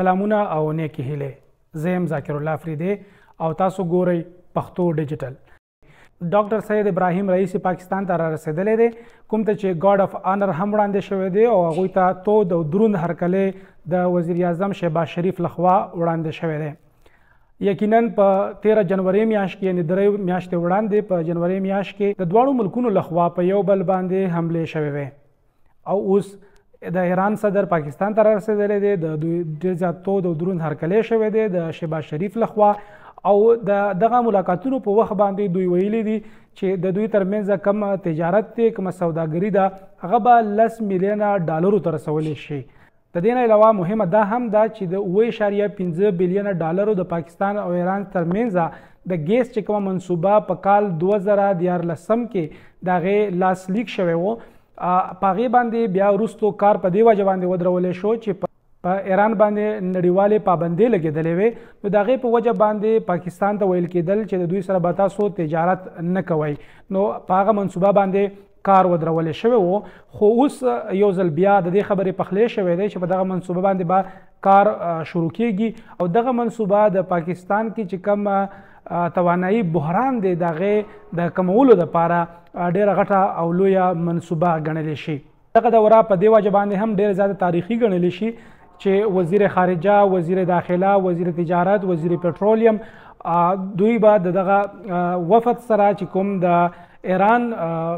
سلامونه او نیکی هیله زم ذاکر الله فریدی او تاسو ګورئ پښتو ډیجیټل. ډاکټر سید ابراهیم رئیس پاکستان ته را رسیدلی دی، کوم ته چې ګارډ اف آنر هم وړاندې شوی دی او هغوی ته تود او دروند هرکلی د وزیر اعظم شهباز شریف لخوا وړاندې شوی دی. یقینا په 13 جنوري میاشت کې یعنې درې میاشتې وړاندې په جنوري میاشت کې د دواړو ملکونو لخوا په یو بل باندې حملې شوې وې او اوس د ایران صدر پاکستان ته را رسېدلی دی، د دوی ډېر زیات تود او دروند هرکلی شوی دی د شهباز شریف لخوا او د دغه ملاقاتونو په وخت باندې دوی ویلي دي چې د دوی ترمنځ کوم تجارت دی، کومه سوداګري ده، هغه به 10 میلیونه ډالرو ته رسولی شي. د دې نه علاوه مهمه دا هم ده چې د 9.5 بلیونه ډالرو د پاکستان او ایران ترمنځ د ګیس چې کومه منصوبه په کال 2014 کې د هغې لاسلیک شوی و، په هغې باندې بیا وروستو کار په دې وجه باندې ودرولی شو چې په ایران باندې نړیوالې پابندۍ لګېدلې وې، نو د هغې په وجه باندې پاکستان ته ویل کېدل چې د دوی سره به تاسو تجارت نه کوئ، نو په هغه منصوبه باندې کار ودرولی شوی و. خو اوس یو ځل بیا د دې خبرې پخلی شوی دی چې په دغه منصوبه باندې به کار شروع کیږي او دغه منصوبه د پاکستان کې چې کوم توانایي بحران دی د هغې د کمولو دپاره ډېره غټه او لویه منصوبه ګڼلی شي. دغه دوره په دې وجه باندې هم ډېره زیاته تاریخي ګڼلی شي چې وزیر خارجه، وزیر داخله، وزیر تجارت، وزیر پټرولیم دوی به دغه وفد سره چې کوم د ایران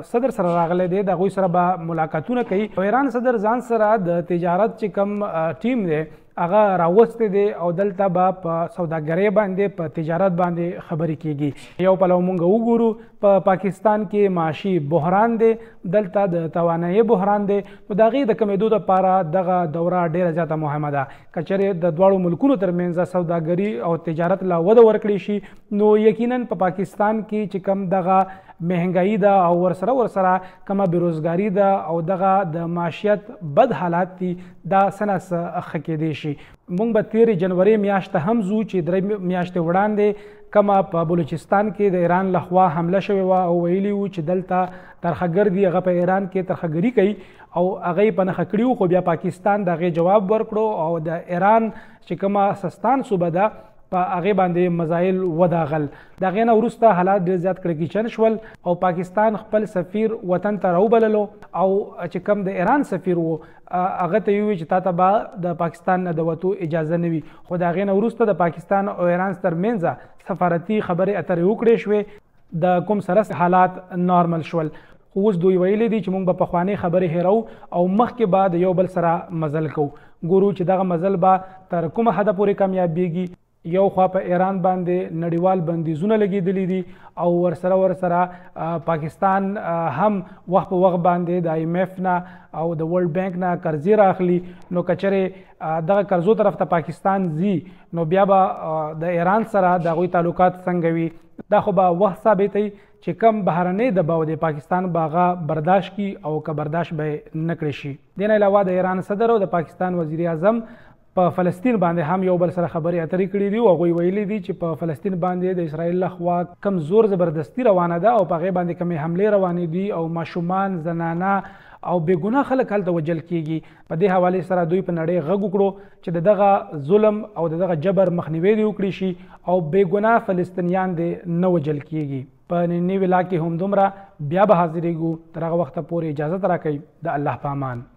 صدر سره راغلی دی د هغوی سره به ملاقاتونه کوي او ایران صدر ځان سره د تجارت چې کوم ټیم دی هغه راوستی دی او دلته به په سوداګرۍ باندې په تجارت باندې خبرې کیږي. یو پلو مونږ وګورو په پاکستان کې معاشي بحران دی، دلته د توانایي بحران دی، نو د هغې د کمېدو دپاره دغه دوره ډېره زیاته مهمه ده. که چېرې د دواړو ملکونو ترمنځ سوداګري او تجارت لا وده ورکړی شي نو یقینا په پاکستان کې چې کوم دغه مهنګایي ده او ورسره کومه بېروزګاري ده او دغه د معاشیت بد حالات دي دا څه نه څه ښه کیدی شي. موږ به 13 جنوري میاشت هم ځو چې 3 میاشتې وړاندې کومه په بلوچستان کې د ایران لخوا حمله شوې وه او ویلي وو چې دلته ترخګر دي، هغه په ایران کې ترخګري کوي او هغه یې په نښه کړي وو، خو بیا پاکستان د هغې جواب ورکړو او د ایران چې کومه سستان صوبه ده په هغې باندې مزایل وداغل. د هغې نه وروسته حالات ډېر زیات کړکېچن شول او پاکستان خپل سفیر وطن ته راوبللو او چې کوم د ایران سفیر و هغه ته یې وویل چې تا ته به د پاکستان نه د وتو اجازه نه وي، خو د هغې نه وروسته د پاکستان او ایران ترمنځ سفارتي خبرې اترې وکړې شوې، د کوم سره حالات نارمل شول. خو اوس دوی ویلي دي چې موږ به پخوانۍ خبرې هیرو او مخکې به د یو بل سره مزل کوو، ګورو چې دغه مزل به تر کومه حده پورې کامیابیږي. یو خوا په ایران باندې نړیوال بندیزونه لګېدلي دي او ورسره پاکستان هم وخت په وخت باندې د IMF نه او د ورلډ بانک نه قرضې راخلي، نو که چېرې دغه قرضو طرف ته پاکستان ځي نو بیا به د ایران سره د هغوی تعلقات څنګه وي، دا خو به وخت ثابتوي چې کم بهرنی دباو د پاکستان به هغه برداشت کی او که برداشت به نه کړی شي. دې نه علاوه د ایران صدر او د پاکستان وزیر اعظم په فلسطین باندې هم یو بل سره خبرې اترې کړي دي او هغوی ویلي دي چې په فلسطین باندې د اسرائیل لخوا کم زور زبردستی روانه ده او په هغې باندې کمې حملې روانې دي او ماشومان، زنانه او بېګناه خلک هلته وجل کیږي. په دې حوالې سره دوی په نړۍ غږ وکړو چې د دغه ظلم او د دغه جبر مخنیوی دې وکړي شي او بېګناه فلسطینیان دې نه وجل کیږي. په ننني ویلا کې همدومره، بیا به حاضرېږو، تر هغه وخته پورې اجازت راکوئ. د الله په امان.